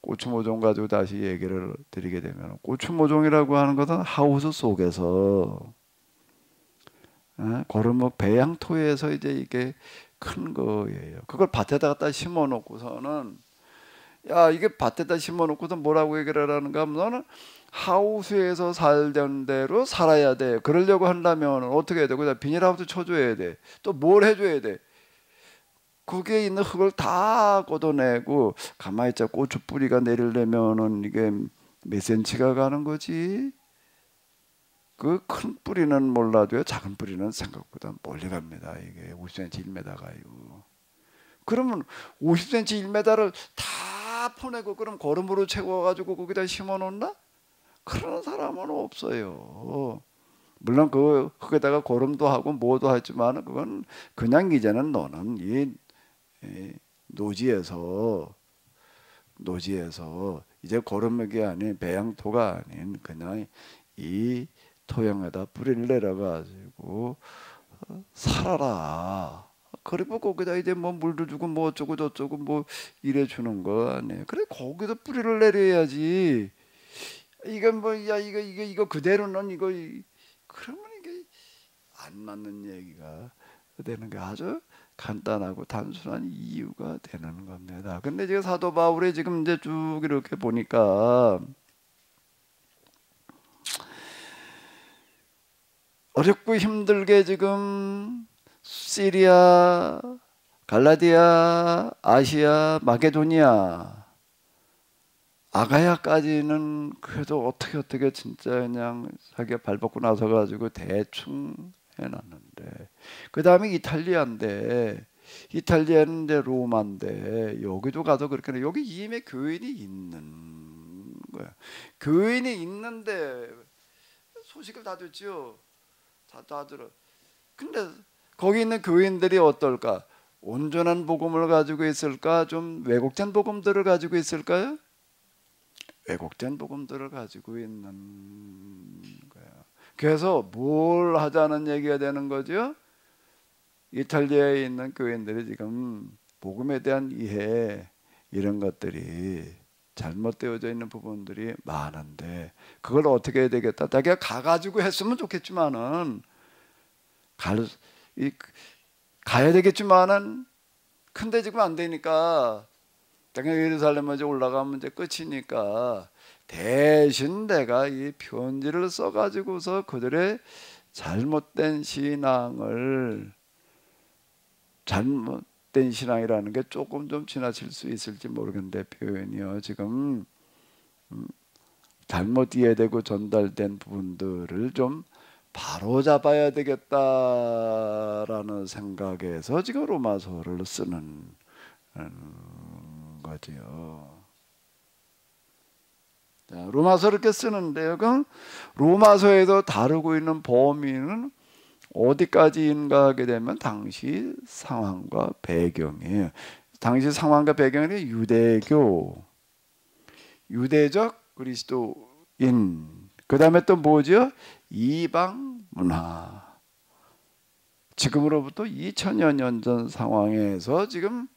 고추모종 가지고 다시 얘기를 드리게 되면, 고추모종이라고 하는 것은 하우스 속에서 거름목 배양토에서 이제 이게 큰 거예요. 그걸 밭에다 갖다 심어 놓고서는, 야, 이게 밭에다 심어 놓고서 뭐라고 얘기를 하는가 하면, 하우스에서 살던 대로 살아야 돼. 그러려고 한다면 어떻게 해야 돼? 그냥 비닐하우스 쳐줘야 돼. 또 뭘 해줘야 돼? 거기에 있는 흙을 다 걷어내고, 가만히 있자, 고추 뿌리가 내리려면은 이게 몇 센치가 가는 거지? 그 큰 뿌리는 몰라도요, 작은 뿌리는 생각보다 멀리 갑니다. 이게 50cm 1m 가요. 그러면 50cm 1m를 다 퍼내고 그럼 거름으로 채워가지고 거기다 심어 놓나? 그런 사람은 없어요. 물론 그 흙에다가 거름도 하고 뭐도 하지만 그건 그냥 이제는 너는 이 노지에서 이제 거름목이 아닌 배양토가 아닌 그냥 이 토양에다 뿌리를 내려가지고 살아라. 그리고 거기다 이제 뭐 물도 주고 뭐 어쩌고 저쩌고 뭐 이래 주는 거 아니에요. 그래, 거기서 뿌리를 내려야지. 이건 뭐, 야, 이거 그대로는 이거, 그러면 이게 안 맞는 얘기가 되는 게 아주 간단하고 단순한 이유가 되는 겁니다. 근데 지금 사도 바울이 지금 이제 쭉 이렇게 보니까 어렵고 힘들게 지금 시리아, 갈라디아, 아시아, 마게도니아, 아가야까지는 그래도 어떻게 진짜 그냥 자기가 발 뻗고 나서 가지고 대충 해놨는데, 그 다음에 이탈리아인데, 이탈리아는 이제 로마인데, 여기도 가서 그렇게, 여기 이미 교인이 있는 거야. 교인이 있는데 소식을 다 듣죠. 다 들어. 근데 거기 있는 교인들이 어떨까? 온전한 복음을 가지고 있을까? 좀 왜곡된 복음들을 가지고 있을까요? 왜곡된 복음들을 가지고 있는 거야. 그래서 뭘 하자는 얘기가 되는 거죠? 이탈리아에 있는 교인들이 지금 복음에 대한 이해, 이런 것들이 잘못되어져 있는 부분들이 많은데, 그걸 어떻게 해야 되겠다? 자기가 가가지고 했으면 좋겠지만은, 가야 되겠지만은, 근데 지금 안 되니까, 당연히 예루살렘에 이제 올라가면 이제 끝이니까, 대신 내가 이 편지를 써가지고서 그들의 잘못된 신앙이라는 게 조금 좀 지나칠 수 있을지 모르겠는데, 표현이요, 지금 잘못 이해되고 전달된 부분들을 좀 바로 잡아야 되겠다라는 생각에서 지금 로마서를 쓰는 거지요. 자, 로마서를 이렇게 쓰는데요. 그 로마서에서 다루고 있는 범위는 어디까지인가 하게 되면 당시 상황과 배경이에요. 당시 상황과 배경은 유대적 그리스도인, 그 다음에 또 뭐죠? 이방 문화. 지금으로부터 2000여 년 전 상황에서 지금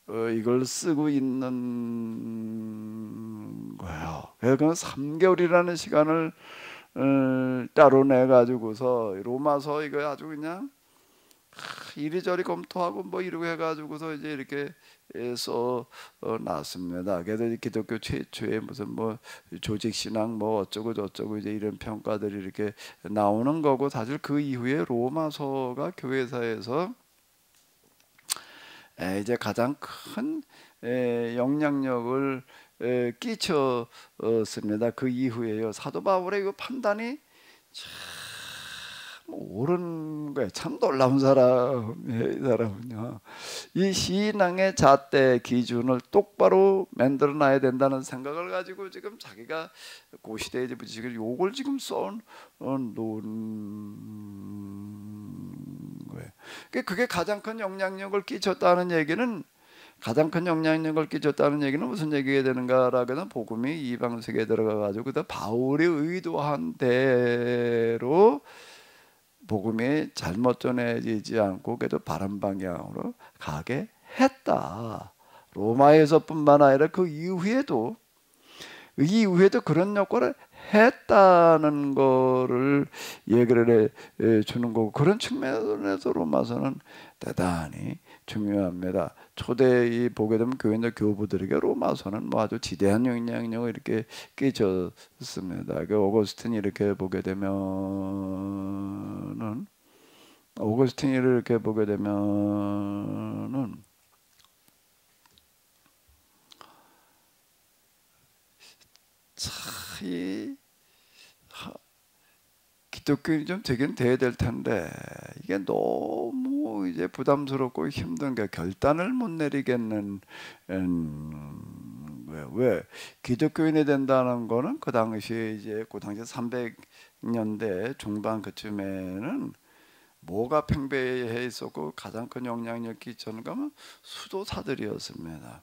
이걸 쓰고 있는 거예요. 그래서 3개월이라는 시간을 따로 내 가지고서 로마서 이거 아주 그냥 이리저리 검토하고 뭐 이러고 해가지고서 이제 이렇게 써 놨습니다. 그래서 기독교 최초의 무슨 뭐 조직 신앙 뭐 어쩌고 저쩌고 이제 이런 평가들이 이렇게 나오는 거고, 사실 그 이후에 로마서가 교회사에서 이제 가장 큰 영향력을 끼쳤습니다. 그 이후에요. 사도 바울의 그 판단이 참 옳은 거예요. 참 놀라운 사람이에요. 이 사람은요, 이 신앙의 잣대 기준을 똑바로 만들어 놔야 된다는 생각을 가지고 지금 자기가 그 시대에 지금 요걸 지금 써놓은 거예요. 그게 가장 큰 영향력을 끼쳤다는 얘기는, 무슨 얘기가 되는가라고 하면, 복음이 이방 세계에 들어가 가지고 그다 바울이 의도한 대로 복음이 잘못 전해지지 않고 그래도 바른 방향으로 가게 했다. 로마에서뿐만 아니라 그 이후에도 그런 역할을 했다는 거를 얘기를 해 주는 거고, 그런 측면에서 로마서는 대단히 중요합니다. 초대 보게 되면 교인들 교부들에게 로마서는 뭐 아주 지대한 영향력을 이렇게 끼쳤습니다. 그 오거스틴이 이렇게 보게 되면은 이 기독교인이 좀 되긴 돼야 될 텐데, 이게 너무 이제 부담스럽고 힘든 게 결단을 못 내리겠는 왜 기독교인이 된다는 거는 그 당시 300년대 중반 그쯤에는 뭐가 팽배해 있었고 가장 큰 영향력 끼쳤는가 하면 수도사들이었습니다.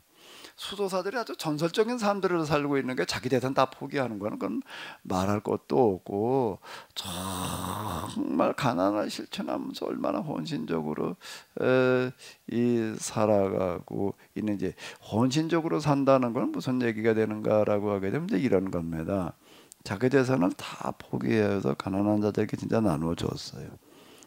수도사들이 아주 전설적인 삶들을 살고 있는 게, 자기 재산 다 포기하는 거는 그건 말할 것도 없고, 정말 가난을 실천하면서 얼마나 헌신적으로 살아가고 있는지. 헌신적으로 산다는 건 무슨 얘기가 되는가라고 하게 되면 이제 이런 겁니다. 자기 재산을 다 포기해서 가난한 자들에게 진짜 나눠줬어요.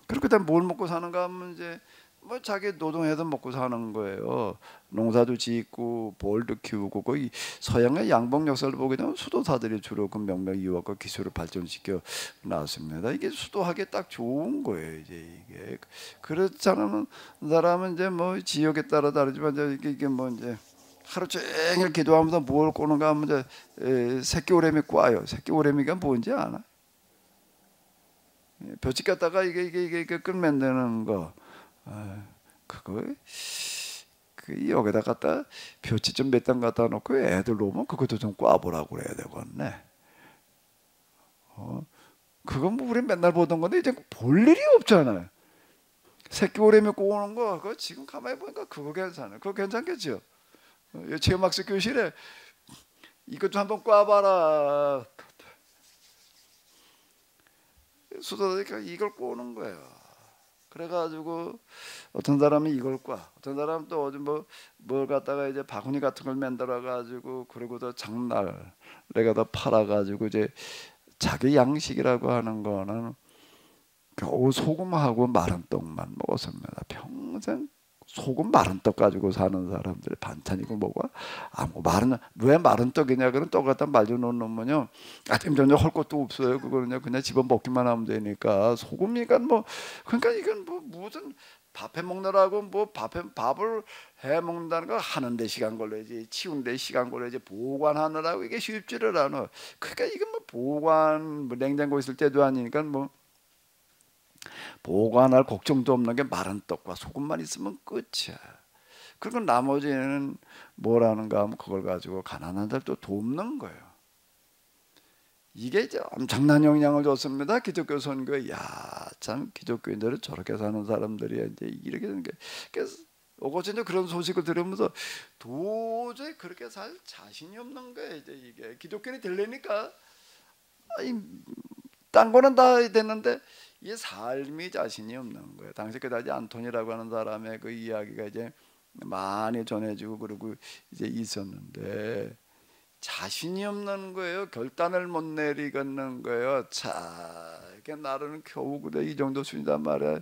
그렇게 되면 뭘 먹고 사는가 하면 이제 뭐 자기 노동해서 먹고 사는 거예요. 농사도 짓고 벌도 키우고. 거의 서양의 양봉 역사를 보게 되면 수도사들이 주로 그 명맥 이어갖고 기술을 발전시켜 나왔습니다. 이게 수도하기 딱 좋은 거예요. 이제 이게 그렇지 않으면 사람은 이제 뭐 지역에 따라 다르지만 이게 뭐 이제 하루 종일 기도하면서 뭘 꼬는가 하면 이제 새끼오래미 꽈요. 새끼오래미가 뭔지 아나? 벼짓 갖다가 이게 끝만드는 거. 그거 여기다 갖다 벼치 좀 몇 단 갖다 놓고 애들 오면 그것도 좀 꽈보라고 그래야 되겠네. 그건 뭐 우리 맨날 보던 건데 이제 볼 일이 없잖아요. 새끼 오래미 꼬는 거, 그거 지금 가만히 보니까 그거 괜찮아요. 그거 괜찮겠죠? 체험학습 교실에 이것 좀 한번 꽈봐라. 수도니까 이걸 꼬는 거예요. 그래가지고 어떤 사람은 이걸 꽈, 어떤 사람은 또 어디 뭘 갖다가 이제 바구니 같은 걸 만들어 가지고 그러고도 장날 내가 다 팔아 가지고 이제 자기 양식이라고 하는 거는 겨우 소금하고 마른 떡만 먹었습니다. 평생 소금 마른 떡 가지고 사는 사람들 반찬이고 뭐가 왜 마른 떡이냐? 그런 떡 갖다 말려놓은 놈은요 아침 저녁 할 것도 없어요. 그거는요 그냥 집어 먹기만 하면 되니까. 소금이니까 뭐 그러니까 이건 뭐 무슨 밥해 먹느라고 밥을 해 먹는다는 거 하는데 시간 걸려야지, 치우는데 시간 걸려야지, 보관하느라고 이게 쉽지를 않아. 그러니까 이건 뭐 보관 냉장고 있을 때도 아니니까 뭐 보관할 걱정도 없는 게 마른 떡과 소금만 있으면 끝이야. 그리고 나머지는 뭐라는가 하면 그걸 가지고 가난한 자를 또 돕는 거예요. 이게 이제 엄청난 영향을 줬습니다. 기독교 선교에. 야, 참 기독교인들은 저렇게 사는 사람들이 이제 이렇게 되는 게. 그래서 오고전에 그런 소식을 들으면서 도저히 그렇게 살 자신이 없는 거예요. 이제 이게 기독교인이 되려니까 딴 거는 다 됐는데 이 삶이 자신이 없는 거예요. 당시 그다지 안토니라고 하는 사람의 그 이야기가 이제 많이 전해지고 그러고 이제 있었는데 자신이 없는 거예요. 결단을 못 내리겠는 거예요. 자, 이게 나는 겨우 그래 이 정도 수준이단 말이야.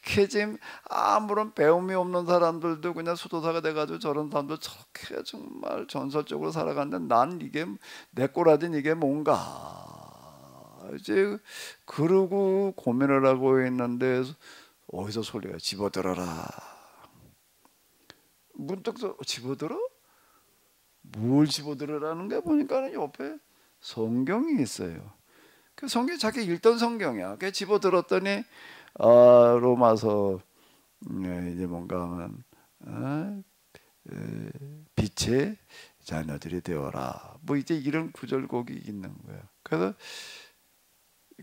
그 지금 아무런 배움이 없는 사람들도 그냥 수도사가 돼가지고 저런 사람들 저렇게 정말 전설적으로 살아가는데 난 이게 내 꼬라진 이게 뭔가 이제 그러고 고민을 하고 있는데 어디서 소리가 집어들어라. 문득 집어들어? 뭘 집어들으라는 게 보니까 옆에 성경이 있어요. 그 성경이 자기 읽던 성경이야. 그 집어들었더니 로마서 이제 뭔가 하면 빛의 자녀들이 되어라. 뭐 이제 이런 구절곡이 있는 거예요. 그래서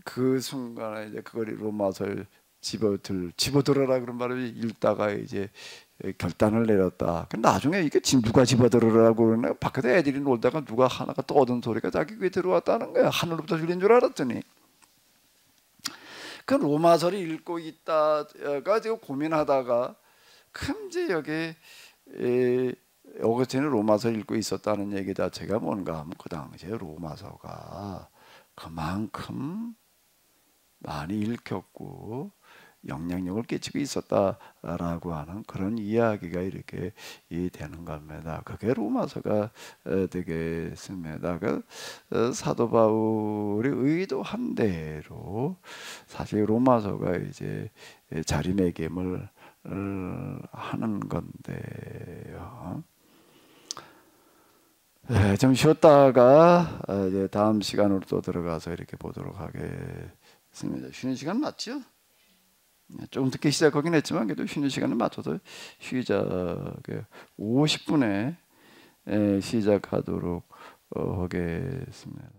그 순간에 이제 그걸 로마서를 집어들어라 그런 말을 읽다가 이제 결단을 내렸다. 근데 나중에 이게 누가 집어들으라고 그러나 밖에서 애들이 놀다가 누가 하나가 떠든 소리가 자기 귀에 들어왔다는 거야. 하늘로부터 들린 줄 알았더니. 그 로마서를 읽고 있다가 지금 고민하다가 금세 여기 어거스틴은 로마서를 읽고 있었다는 얘기 자체가 뭔가 하면 그 당시에 로마서가 그만큼 많이 읽혔고 영향력을 끼치고 있었다라고 하는 그런 이야기가 이렇게 되는 겁니다. 그게 로마서가 되겠습니다. 그 사도 바울이 의도한 대로 사실 로마서가 이제 자리매김을 하는 건데요. 네, 좀 쉬었다가 이제 다음 시간으로 또 들어가서 이렇게 보도록 하겠습니다. 쉬는 시간 맞죠? 조금 늦게 시작하긴 했지만 그래도 쉬는 시간을 맞춰서 시작 50분에 시작하도록 하겠습니다.